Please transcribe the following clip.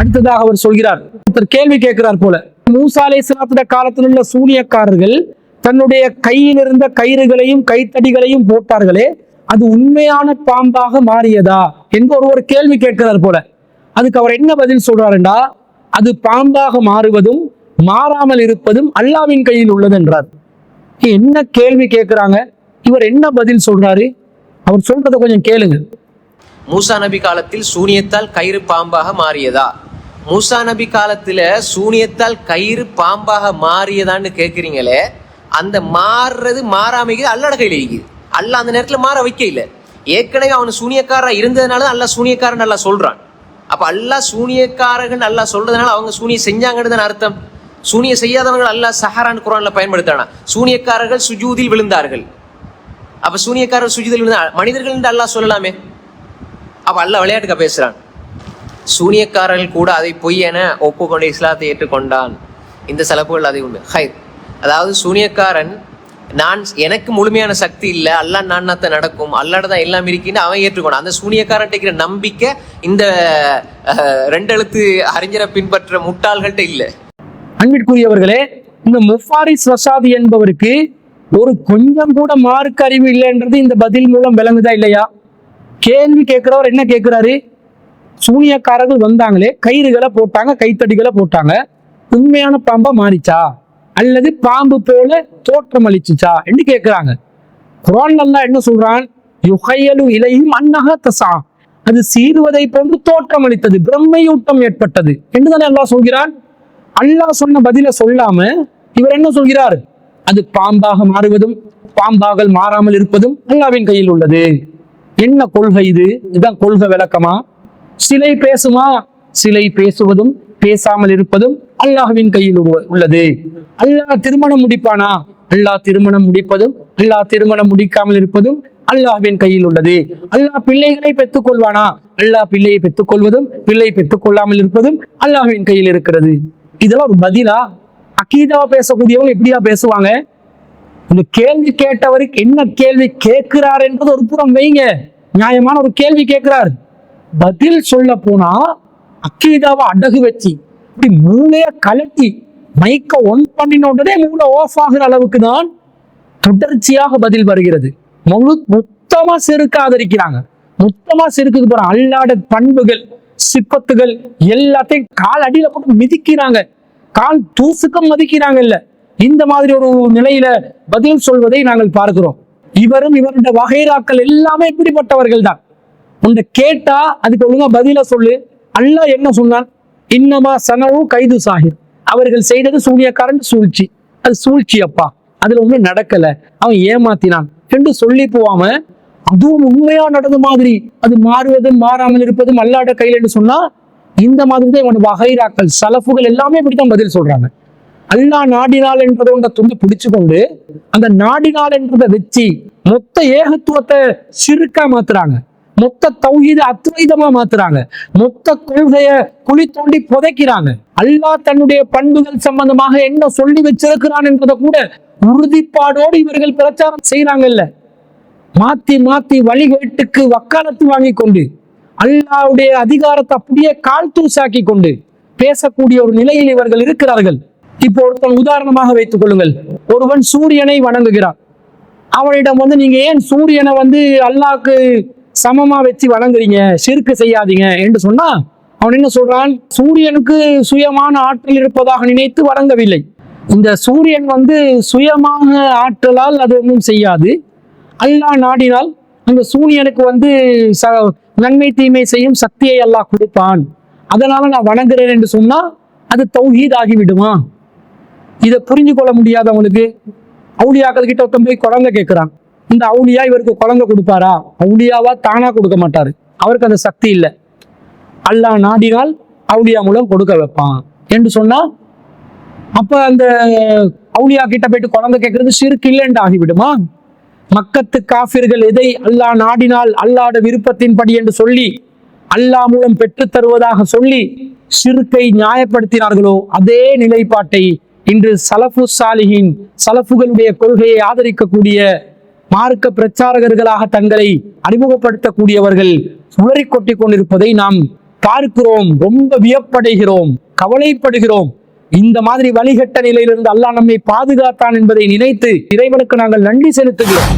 அடுத்ததாக அவர் சொல்கிறார், ஒருத்தர் கேள்வி கேட்கிறார் போல, மூசா அலைஹிஸ்ஸலாத்துடைய காலத்தில் உள்ள சூனியக்காரர்கள் தன்னுடைய கையில் இருந்த கயிறுகளையும் கைத்தடிகளையும் போட்டார்களே, அது உண்மையான பாம்பாக மாறியதா என்று ஒரு கேள்வி கேட்கிறார் போல. அதுக்கு அவர் என்ன பதில் சொல்றாருண்டா, அது பாம்பாக மாறுவதும் மாறாமல் இருப்பதும் அல்லாஹ்வின் கையில் உள்ளது என்றார். என்ன கேள்வி கேட்கிறாங்க, இவர் என்ன பதில் சொல்றாரு, அவர் சொல்றதை கொஞ்சம் கேளுங்க. மூசா நபி காலத்தில் சூனியத்தால் கயிறு பாம்பாக மாறியதா? மூசா நபி காலத்துல சூனியத்தால் கயிறு பாம்பாக மாறியதான்னு கேட்குறீங்களே, அந்த மாறுறது மாறாமைக்கு அல்லாஹ் கையில் இருக்குது. அல்லாஹ் அந்த நேரத்தில் மாற வைக்க இல்லை. ஏற்கனவே அவன் சூனியக்காரா இருந்ததுனால அல்லாஹ் சூனியக்காரன் நல்லா சொல்றான். அப்ப அல்லாஹ் சூனியக்காரர்கள் அல்லாஹ் சொல்றதுனால அவங்க சூனியம் செஞ்சாங்கன்னு தானே அர்த்தம். சூனியம் செய்யாதவர்கள் அல்லாஹ் சஹரான் குர்ஆன்ல பயன்படுத்துறானா. சூனியக்காரர்கள் சுஜூதில் விழுந்தார்கள். அப்ப சூனியக்காரர்கள் சுஜூதில் விழுந்தா மனிதர்கள் என்று அல்லாஹ் சொல்லலாமே. அப்ப அல்லாஹ் விளையாட்டுக்கா பேசுறான். சூனியக்காரர்கள் கூட அதை பொய் என ஒப்புக்கொண்டு இஸ்லாத்தை ஏற்றுக்கொண்டான். இந்த சிலப்புகள் அதை உண்டு. ஹை, அதாவது சூனியக்காரன் எனக்கு முழுமையான சக்தி இல்லை, அல்லா நான்னாத்த நடக்கும், அல்லாட தான் எல்லாம் இருக்குன்னு அவன் ஏற்றுக்கொண்டான். அந்த சூனியக்காரன் இருக்கிற நம்பிக்கை இந்த 2 எழுத்து அறிஞரை பின்பற்ற முட்டாள்கள்ட்ட இல்லை. அன்பிற்குரியவர்களே, இந்த முஃபாரிஸ் ரஷாதி என்பவருக்கு ஒரு கொஞ்சம் கூட மார்க் அறிவு இல்லைன்றது இந்த பதில் மூலம் விளங்குதா இல்லையா? கேள்வி கேட்கிறவர் என்ன கேட்கிறாரு, சூனியக்காரர்கள் வந்தாங்களே, கயிறுகளை போட்டாங்க, கைத்தடிகளை போட்டாங்க, உண்மையான பாம்பா மாறிச்சா அல்லது பாம்பு போல தோற்றம் அளிச்சுச்சா என்று கேட்கிறாங்க. குர்ஆன்ல அல்லாஹ் என்ன சொல்றான், யுஹையலு இலைஹிம் அன்னஹா தஸா, அது சீறுவதை போன்று தோற்றம் அளித்தது, பிரம்மையூட்டம் ஏற்பட்டது என்று தானே அல்லாஹ் சொல்கிறான். அல்லாஹ் சொன்ன பதில சொல்லாம இவர் என்ன சொல்கிறார், அது பாம்பாக மாறுவதும் பாம்பாக மாறாமல் இருப்பதும் அல்லாஹ்வின் கையில் உள்ளது. என்ன கொள்கை இது? இதுதான் கொள்கை விளக்கமா? சிலை பேசுமா? சிலை பேசுவதும் பேசாமல் இருப்பதும் அல்லாஹ்வின் கையில் உள்ளது. அல்லாஹ் திருமணம் முடிப்பானா? அல்லாஹ் திருமணம் முடிப்பதும் அல்லாஹ் திருமணம் முடிக்காமல் இருப்பதும் அல்லாஹ்வின் கையில் உள்ளது. அல்லாஹ் பிள்ளைகளை பெற்றுக் கொள்வானா? அல்லாஹ் பிள்ளையை பெற்றுக் கொள்வதும் பிள்ளை பெற்றுக் கொள்ளாமல் இருப்பதும் அல்லாஹ்வின் கையில் இருக்கிறது. இதெல்லாம் ஒரு பதிலா? அகீதாவா பேசக்கூடியவங்க எப்படியா பேசுவாங்க? இந்த கேள்வி கேட்டவருக்கு என்ன கேள்வி கேட்கிறார் என்பது ஒரு புறம் வைங்க, நியாயமான ஒரு கேள்வி கேட்கிறார். பதில் சொல்ல போனா அக்கீதாவை அடகு வச்சு இப்படி மூளைய கலட்டி மைக்க ஒன் பண்ணினோடனே மூளை ஆஃப் ஆகிற அளவுக்கு தான் தொடர்ச்சியாக பதில் வருகிறது. மொத்தமா செருக்கு ஆதரிக்கிறாங்க, மொத்தமா செருக்குது போற அல்லாட பண்புகள் சிப்பத்துகள் எல்லாத்தையும் கால் அடியில போட்டு மிதிக்கிறாங்க, கால் தூசுக்கம் மதிக்கிறாங்க. இல்ல, இந்த மாதிரி ஒரு நிலையில பதில் சொல்வதை நாங்கள் பார்க்கிறோம். இவரும் இவருடைய வகைராக்கள் எல்லாமே இப்படிப்பட்டவர்கள் தான். உன்னை கேட்டா அதுக்கு ஒழுங்கா பதில சொல்லு. அல்லாஹ் என்ன சொன்னான், இன்னமா சனவு கைது சாஹிர், அவர்கள் செய்தது சூனியக்காரன் சூழ்ச்சி, அது சூழ்ச்சி அப்பா, அதுல ஒண்ணும் நடக்கல, அவன் ஏமாத்தினான் என்று சொல்லி போவாம அதுவும் உண்மையா நடந்த மாதிரி அது மாறுவதும் மாறாமல் இருப்பதும் அல்லாஹ்வுடைய கையில் என்று சொன்னா, இந்த மாதிரி தான் இவன் வகைராக்கள் சலஃபுகள் எல்லாமே இப்படித்தான் பதில் சொல்றாங்க. அல்லாஹ் நாடினால் என்றதை ஒன்றை துண்டு பிடிச்சு கொண்டு அந்த நாடினால் என்றதை வச்சு மொத்த ஏகத்துவத்தை சிறுக்கா மாத்துறாங்க, மொத்த தௌஹீத அத்வைதமா மாத்துறாங்க, மொத்த கொள்கைய குழி தோண்டி புதைக்கிறாங்க. அல்லாஹ் தன்னுடைய பண்புகள் சம்பந்தமாக என்ன சொல்லி வச்சிருக்கிறான் என்பதை கூட உறுதிப்பாடோடு இவர்கள் பிரச்சாரம் செய்யறாங்கல்ல. மாத்தி மாத்தி வழிகேட்டுக்கு வக்காலத்து வாங்கி கொண்டு அல்லாஹ்வுடைய அதிகாரத்தை அப்படியே கால் தூசாக்கி கொண்டு பேசக்கூடிய ஒரு நிலையில் இவர்கள் இருக்கிறார்கள். இப்போ ஒருத்தன் உதாரணமாக வைத்துக் கொள்ளுங்கள், ஒருவன் சூரியனை வணங்குகிறான். அவனிடம் நீங்க ஏன் சூரியனை அல்லாஹ்க்கு சமமா வச்சு வணங்குறீங்க, ஷிர்க் செய்யாதீங்க என்று சொன்னா அவன் என்ன சொல்றான், சூரியனுக்கு சுயமான ஆற்றல் இருப்பதாக நினைத்து வணங்கவில்லை. இந்த சூரியன் சுயமாக ஆற்றலால் அது ஒன்றும் செய்யாது, அல்லாஹ் நாடினால் அந்த சூரியனுக்கு நன்மை தீமை செய்யும் சக்தியை அல்லாஹ் கொடுப்பான், அதனால நான் வணங்குறேன் என்று சொன்னா அது தௌஹீத் ஆகிவிடுமா? இதை புரிஞ்சு கொள்ள முடியாதவங்களுக்கு அவுலியாக்கள் கிட்ட ஒருத்தன் போய் குழந்தை கேட்கிறான், இந்த அவுலியா இவருக்கு குழந்தை கொடுப்பாரா? அவுலியாவா தானா கொடுக்க மாட்டாரு, அவருக்கு அந்த சக்தி இல்லை, அல்லாஹ் நாடினால் அவுலியா மூலம் கொடுக்க வைப்பான் என்று சொன்னா அப்ப அந்த அவுலியா கிட்ட போயிட்டு குழந்தை கேட்கறது ஷிர்க் இல்லைன்னு ஆகிவிடுமா? மக்கத்து காஃபிர்கள் எதை அல்லாஹ் நாடினால் அல்லாஹ்வுடைய விருப்பத்தின்படி என்று சொல்லி அல்லாஹ் மூலம் பெற்று தருவதாக சொல்லி ஷிர்க்கை நியாயப்படுத்தினார்களோ அதே நிலைப்பாட்டை இன்று சலஃபு சாலிஹின் சலஃபுகளுடைய கொள்கையை ஆதரிக்கக்கூடிய மார்க்க பிரச்சாரகர்களாக தங்களை அறிமுகப்படுத்தக்கூடியவர்கள் உளறி கொட்டி கொண்டிருப்பதை நாம் பார்க்கிறோம், ரொம்ப வியப்படைகிறோம், கவலைப்படுகிறோம். இந்த மாதிரி வழிகட்ட நிலையிலிருந்து அல்லாஹ் நம்மை பாதுகாத்தான் என்பதை நினைத்து இறைவனுக்கு நாங்கள் நன்றி செலுத்துகிறோம்.